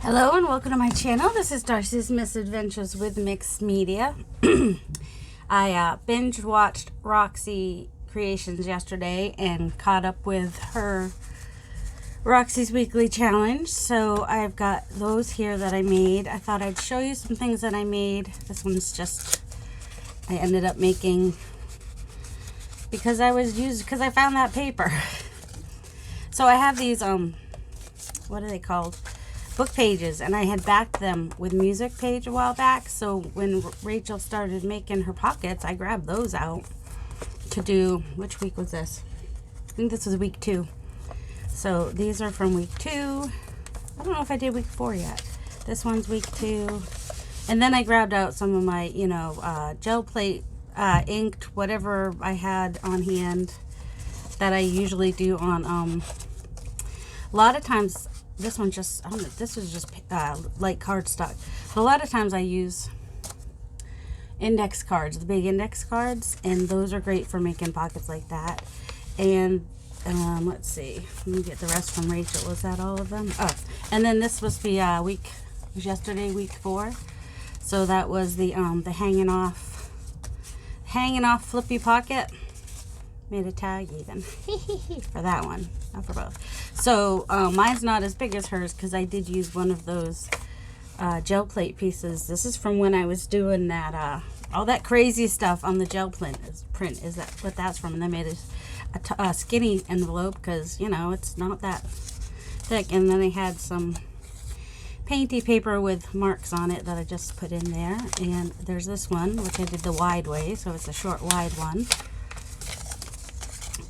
Hello and welcome to my channel. This is Darcy's Misadventures with Mixed Media. I binge watched Roxy Creations yesterday and caught up with her Roxy's Weekly Challenge. So I've got those here that I made. I thought I'd show you some things that I made. This one's just, I ended up making because I found that paper. So I have these, what are they called? Book pages, and I had backed them with music page a while back. So when Rachel started making her pockets, I grabbed those out to do, which week was this? I think this was week 2. So these are from week 2. I don't know if I did week 4 yet. This one's week 2. And then I grabbed out some of my, gel plate, inked, whatever I had on hand that I usually do on, a lot of times. This one just, I don't know, this was just light cardstock. But a lot of times I use index cards, the big index cards, and those are great for making pockets like that. And let's see, let me get the rest from Rachel. Was that all of them? Oh, and then this was the yesterday, week 4. So that was the hanging off flippy pocket. Made a tag even for that one, not for both. So mine's not as big as hers because I did use one of those gel plate pieces. This is from when I was doing that all that crazy stuff on the gel print. Is that what that's from? And I made a skinny envelope because it's not that thick. And then I had some painty paper with marks on it that I just put in there. And there's this one which I did the wide way, so it's a short wide one.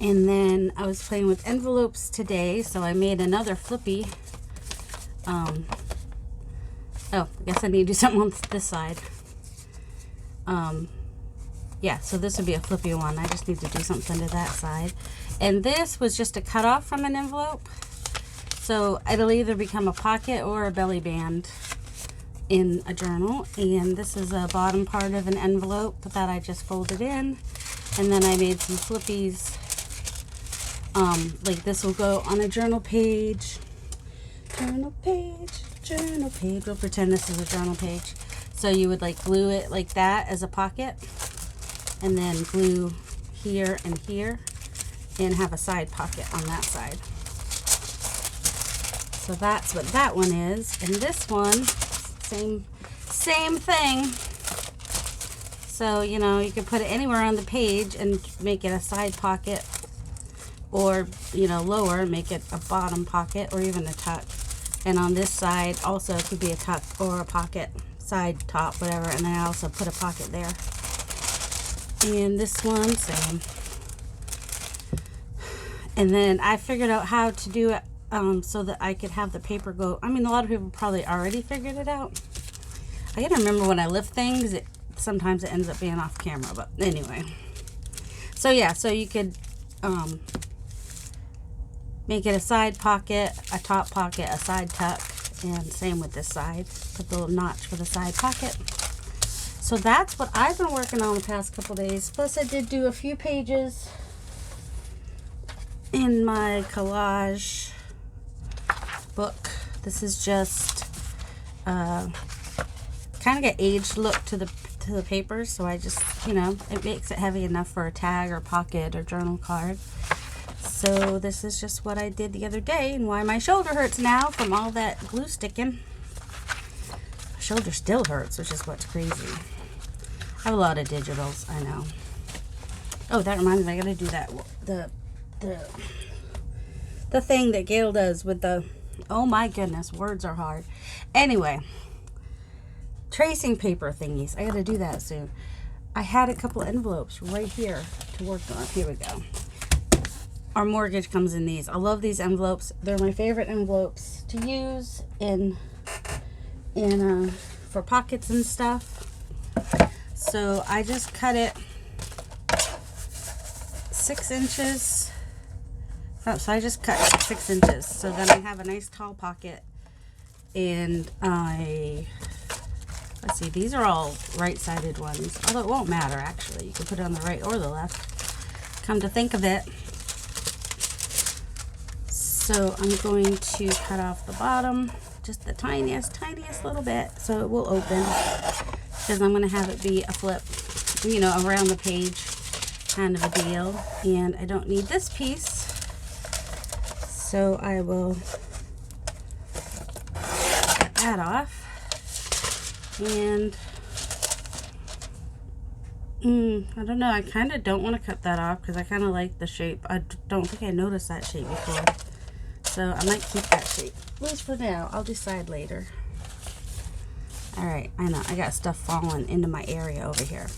And then I was playing with envelopes today, so I made another flippy. Oh, I guess I need to do something on this side. Yeah, so this would be a flippy one. I just need to do something to that side. And this was just a cutoff from an envelope. So it'll either become a pocket or a belly band in a journal. And this is a bottom part of an envelope that I just folded in. And then I made some flippies. Like this will go on a journal page. Journal page. We'll pretend this is a journal page. So you would like glue it like that as a pocket. And then glue here and here. And have a side pocket on that side. So that's what that one is. And this one, same thing. So, you can put it anywhere on the page and make it a side pocket. Or, lower, make it a bottom pocket or even a tuck. And on this side also it could be a tuck or a pocket, side, top, whatever. And then I also put a pocket there. And this one, same. And then I figured out how to do it so that I could have the paper go. I mean, a lot of people probably already figured it out. I gotta remember when I lift things, sometimes it ends up being off camera. But anyway. So yeah, so you could make it a side pocket, a top pocket, a side tuck, and same with this side. Put the little notch for the side pocket. So that's what I've been working on the past couple days. Plus I did do a few pages in my collage book. This is just kind of get aged look to the paper. So I just, it makes it heavy enough for a tag or pocket or journal card. So this is just what I did the other day and why my shoulder hurts now from all that glue sticking. My shoulder still hurts, which is what's crazy. I have a lot of digitals, I know. Oh, that reminds me, I gotta do that. The thing that Gail does with the, oh my goodness, words are hard. Anyway, tracing paper thingies. I gotta do that soon. I had a couple envelopes right here to work on. Here we go. Our mortgage comes in these. I love these envelopes. They're my favorite envelopes to use for pockets and stuff. So I just cut it 6 inches. Oh, so I just cut 6 inches. So then I have a nice tall pocket. And let's see, these are all right-sided ones. Although it won't matter actually. You can put it on the right or the left. Come to think of it. So I'm going to cut off the bottom just the tiniest little bit so it will open, because I'm going to have it be a flip, you know, around the page kind of a deal. And I don't need this piece, so I will cut that off. And I don't know, I kind of don't want to cut that off because I kind of like the shape. I don't think I noticed that shape before, so I might keep that shape, at least for now. I'll decide later. Alright, I know, I got stuff falling into my area over here.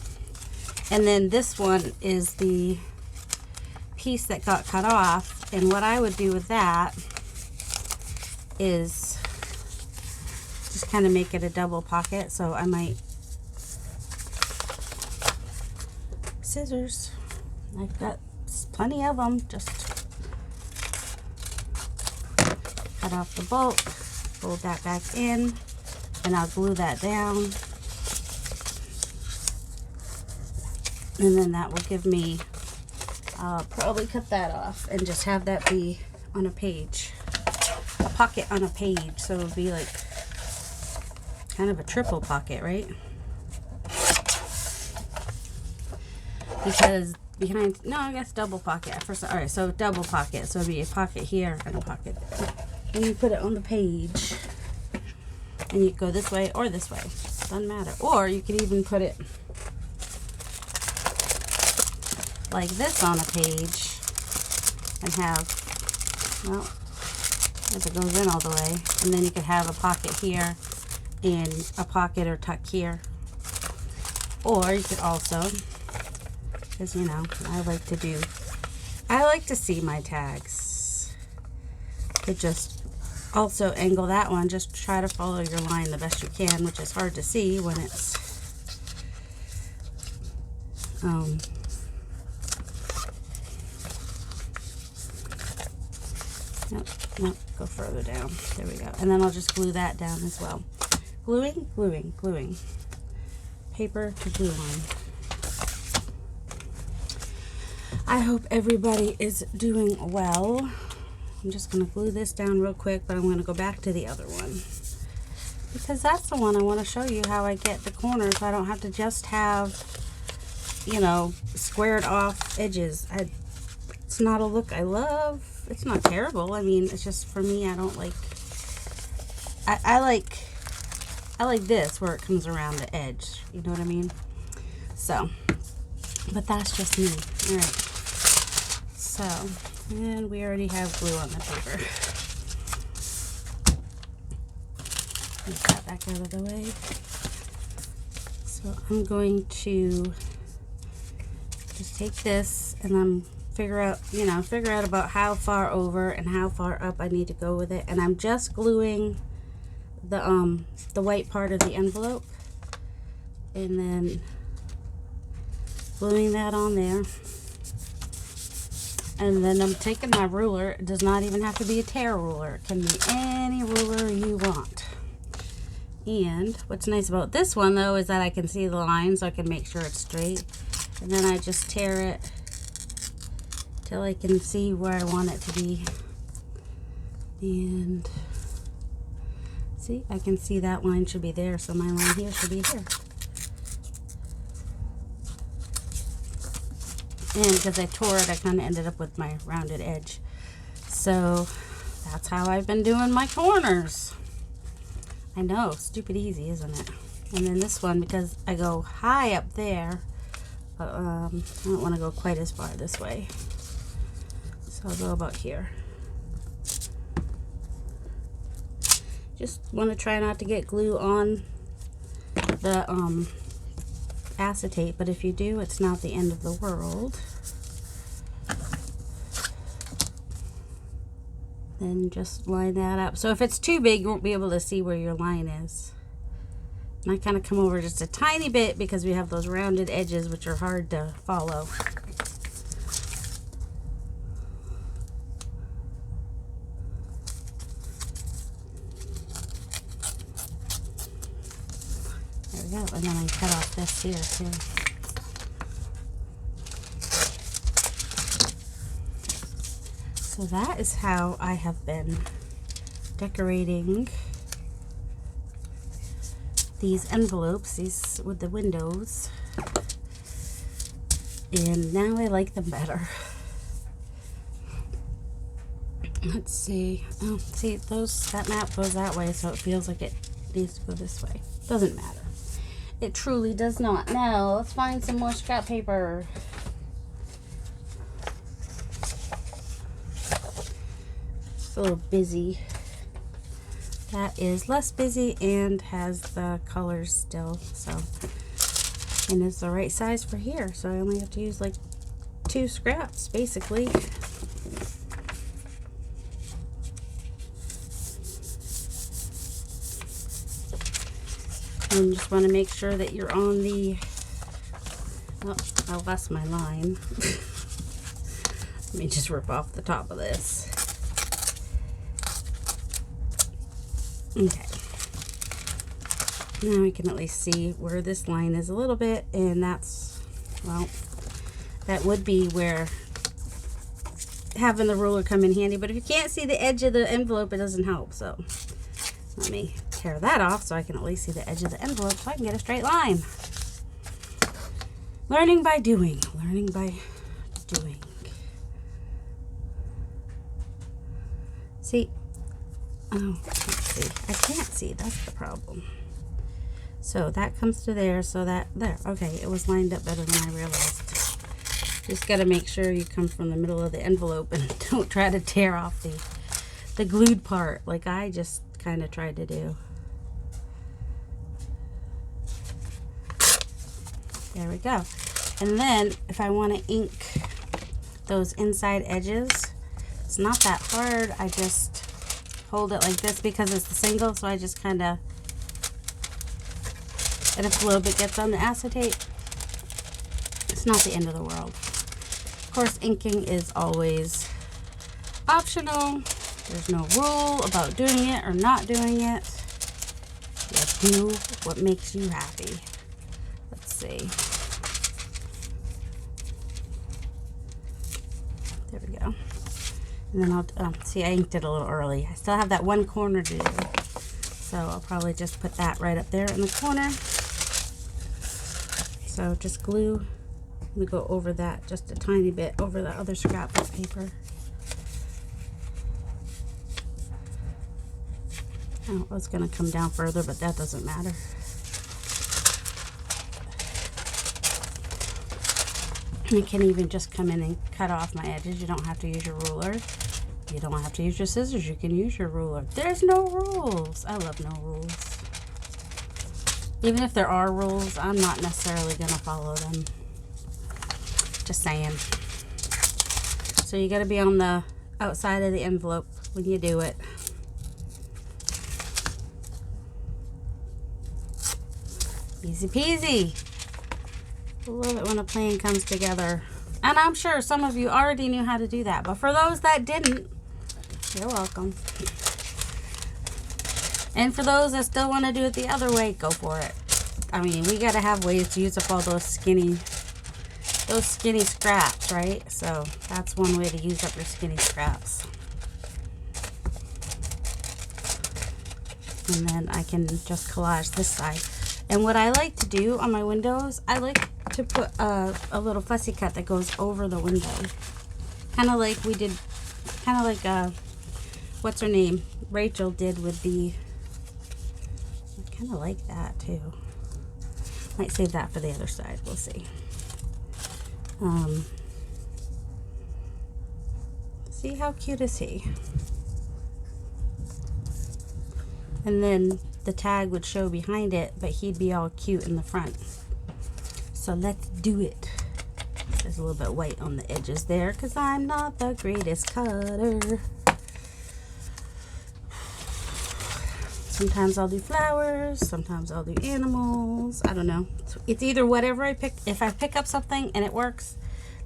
And then this one is the piece that got cut off, and what I would do with that is just kind of make it a double pocket. So I might scissors, I've got plenty of them, just cut off the bolt, fold that back in, and I'll glue that down, and then that will give me, I'll probably cut that off and just have that be on a page, a pocket on a page, so it'll be like kind of a triple pocket, right? Because behind, no, I guess double pocket at first. All right, so double pocket, so it'd be a pocket here and a pocket there. And you put it on the page, and you go this way or this way, doesn't matter. Or you could even put it like this on a page and have, well, as it goes in all the way, and then you could have a pocket here and a pocket or tuck here. Or you could also, because you know, I like to see my tags. Could just also angle that one, just try to follow your line the best you can, which is hard to see when it's nope, go further down. There we go. And then I'll just glue that down as well. Gluing. Paper to glue on. I hope everybody is doing well. I'm just going to glue this down real quick, but I'm going to go back to the other one, because that's the one I want to show you how I get the corners. So I don't have to just have, you know, squared off edges. It's not a look I love. It's not terrible. I mean, it's just, for me, I don't like, I like this where it comes around the edge. You know what I mean? So, but that's just me. All right. So, and we already have glue on the paper. Get that back out of the way. So I'm going to just take this and then figure out about how far over and how far up I need to go with it. And I'm just gluing the white part of the envelope, and then gluing that on there. And then I'm taking my ruler. It does not even have to be a tear ruler. It can be any ruler you want. And what's nice about this one, though, is that I can see the line, so I can make sure it's straight. And then I just tear it till I can see where I want it to be. And see, I can see that line should be there, so my line here should be here. And because I tore it, I kind of ended up with my rounded edge. So that's how I've been doing my corners. I know, stupid easy, isn't it? And then this one, because I go high up there, I don't want to go quite as far this way. So I'll go about here. Just want to try not to get glue on the acetate, but if you do, it's not the end of the world. Then just line that up. So if it's too big, you won't be able to see where your line is. And I kind of come over just a tiny bit because we have those rounded edges which are hard to follow. There we go. And then I cut off this here too. So that is how I have been decorating these envelopes, these with the windows, and now I like them better. Let's see. Oh, see, that map goes that way, so it feels like it needs to go this way. Doesn't matter. It truly does not. Now, let's find some more scrap paper. It's a little busy. That is less busy and has the colors still, so, and it's the right size for here, so I only have to use like 2 scraps basically. And just want to make sure that you're on the, oh, I lost my line. Let me just rip off the top of this. Okay. Now I can at least see where this line is a little bit, and that's, well, that would be where having the ruler come in handy, but if you can't see the edge of the envelope, it doesn't help. So let me tear that off so I can at least see the edge of the envelope so I can get a straight line. Learning by doing. Learning by doing. See? Oh, let's see. I can't see. That's the problem. So that comes to there, so that, there. Okay, it was lined up better than I realized. Just got to make sure you come from the middle of the envelope and don't try to tear off the glued part like I just kind of tried to do. There we go. And then if I want to ink those inside edges, it's not that hard. I just hold it like this because it's the single, so I just kind of, and if a little bit gets on the acetate, it's not the end of the world. Of course, inking is always optional. There's no rule about doing it or not doing it. You do what makes you happy. Let's see. There we go. And then I'll, see, I inked it a little early. I still have that one corner to do. So I'll probably just put that right up there in the corner. So just glue. I'm going to go over that just a tiny bit over the other scrap of paper. Oh, it's going to come down further, but that doesn't matter. You can even just come in and cut off my edges. You don't have to use your ruler. You don't have to use your scissors. You can use your ruler. There's no rules. I love no rules. Even if there are rules, I'm not necessarily going to follow them. Just saying. So you got to be on the outside of the envelope when you do it. Easy peasy. I love it when a plan comes together. And I'm sure some of you already knew how to do that. But for those that didn't, you're welcome. And for those that still want to do it the other way, go for it. I mean, we got to have ways to use up all those skinny scraps, right? So that's one way to use up your skinny scraps. And then I can just collage this side. And what I like to do on my windows, I like to put a little fussy cut that goes over the window. Kind of like we did, kind of like, what's her name? Rachel did with the, I kind of like that too. Might save that for the other side, we'll see. See how cute is he? And then the tag would show behind it, but he'd be all cute in the front. So let's do it. There's a little bit white on the edges there because I'm not the greatest cutter. Sometimes I'll do flowers, sometimes I'll do animals. I don't know. It's either whatever I pick. If I pick up something and it works,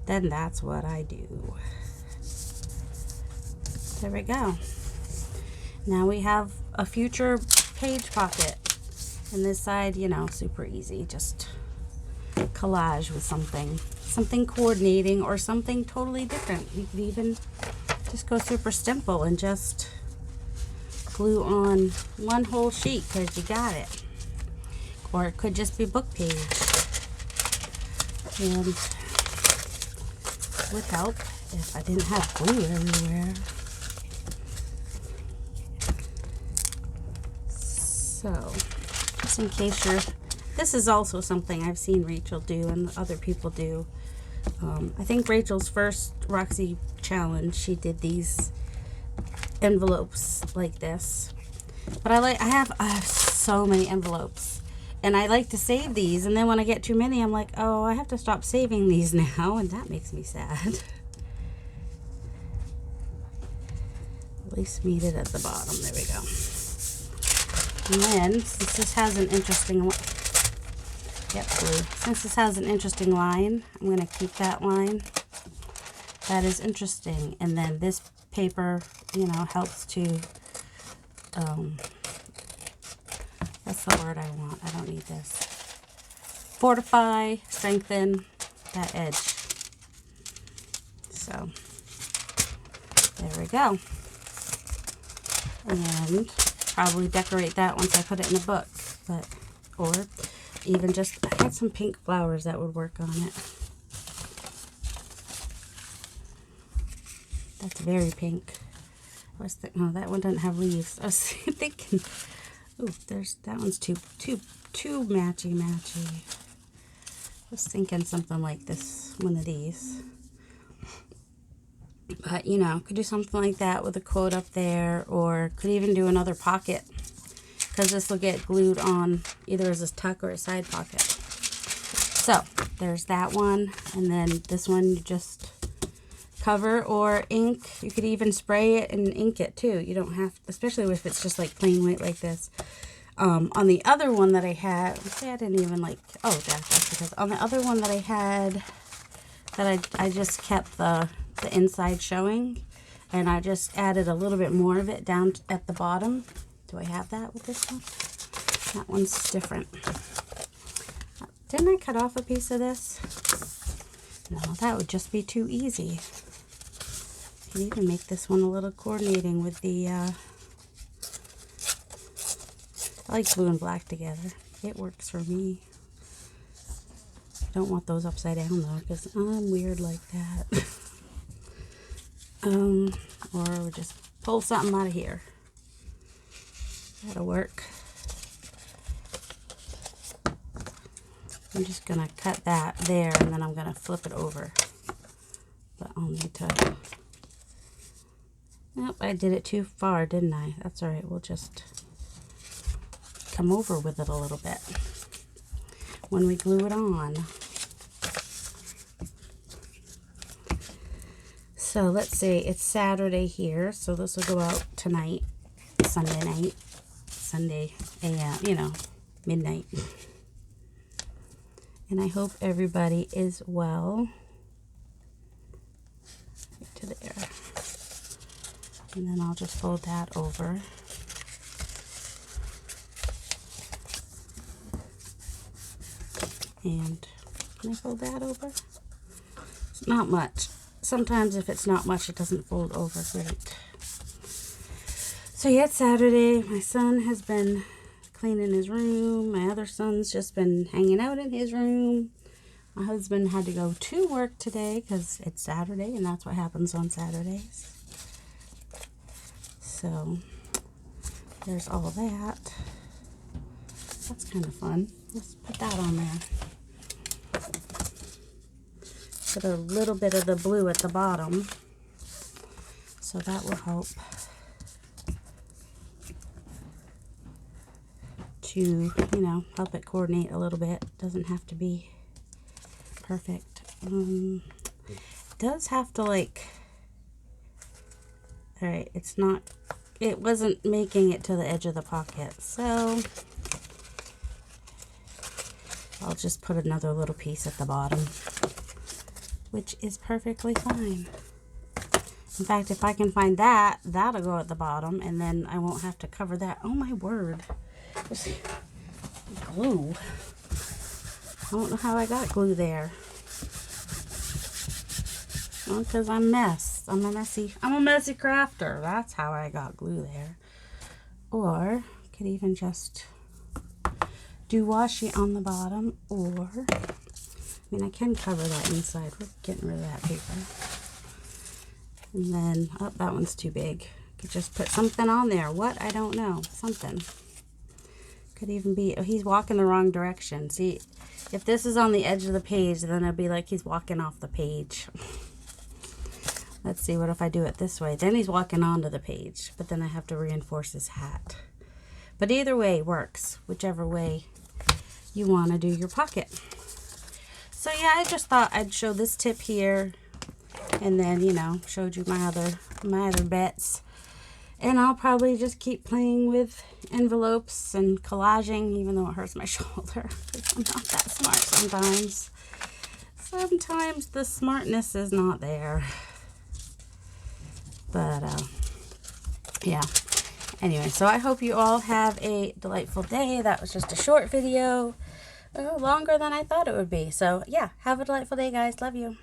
then that's what I do. There we go. Now we have a future page pocket. And this side, you know, super easy. Just collage with something coordinating or something totally different. You could even just go super simple and just glue on one whole sheet because you got it. or it could just be book page. And would help if I didn't have glue everywhere. So, just in case you're, this is also something I've seen Rachel do and other people do. I think Rachel's first Roxy challenge, she did these envelopes like this. But I have so many envelopes. And I like to save these, and then when I get too many, I'm like, oh, I have to stop saving these now, and that makes me sad. At least meet it at the bottom. There we go. And then, since this has an interesting line, since this has an interesting line, I'm going to keep that line. That is interesting. And then this paper, you know, helps to, that's the word I want. I don't need this. Fortify, strengthen that edge. So, there we go. And probably decorate that once I put it in a book. But, or even just, I had some pink flowers that would work on it. That's very pink. I was thinking, oh, that one doesn't have leaves. I was thinking, oh, there's, that one's too matchy. I was thinking something like this, one of these. But, you know, could do something like that with a quote up there, or could even do another pocket, because this will get glued on either as a tuck or a side pocket. So, there's that one, and then this one you just cover or ink. You could even spray it and ink it too. You don't have, especially if it's just like plain white like this. On the other one that I had, see, I didn't even like, oh, that's because on the other one that I had, that I just kept the inside showing, and I just added a little bit more of it down at the bottom. Do I have that with this one? That one's different. Didn't I cut off a piece of this? No, that would just be too easy. You can even make this one a little coordinating with the, I like blue and black together. It works for me. I don't want those upside down though, because I'm weird like that. Or we'll just pull something out of here. That'll work. I'm just gonna cut that there, and then I'm gonna flip it over. But I'll need to, nope, I did it too far, didn't I? That's all right, we'll just come over with it a little bit when we glue it on. So let's see, it's Saturday here, so this will go out tonight, Sunday night, Sunday AM, you know, midnight. And I hope everybody is well. Right to there. And then I'll just fold that over. And can I fold that over? It's not much. Sometimes if it's not much, it doesn't fold over great. So yeah, it's Saturday. My son has been cleaning his room. My other son's just been hanging out in his room. My husband had to go to work today because it's Saturday, and that's what happens on Saturdays. So there's all that. That's kind of fun. Let's put that on there. Put a little bit of the blue at the bottom, so that will help to, you know, help it coordinate a little bit. Doesn't have to be perfect. It does have to, like, all right, it's not, it wasn't making it to the edge of the pocket, so I'll just put another little piece at the bottom, which is perfectly fine. In fact, if I can find that, that'll go at the bottom, and then I won't have to cover that. Oh my word. Glue. I don't know how I got glue there. Well, because I'm a messy crafter. That's how I got glue there. Or could even just do washi on the bottom, or, I mean, I can cover that inside. We're getting rid of that paper. And then, oh, that one's too big. Could just put something on there. What? I don't know. Something. Could even be, oh, he's walking the wrong direction. See, if this is on the edge of the page, then it'd be like he's walking off the page. Let's see, what if I do it this way? Then he's walking onto the page, but then I have to reinforce his hat. But either way works, whichever way you want to do your pocket. So yeah, I just thought I'd show this tip here, and then, you know, showed you my other bets. And I'll probably just keep playing with envelopes and collaging, even though it hurts my shoulder. I'm not that smart sometimes. Sometimes the smartness is not there. But, yeah. Anyway, so I hope you all have a delightful day. That was just a short video. Longer than I thought it would be. So, yeah, have a delightful day, guys. Love you.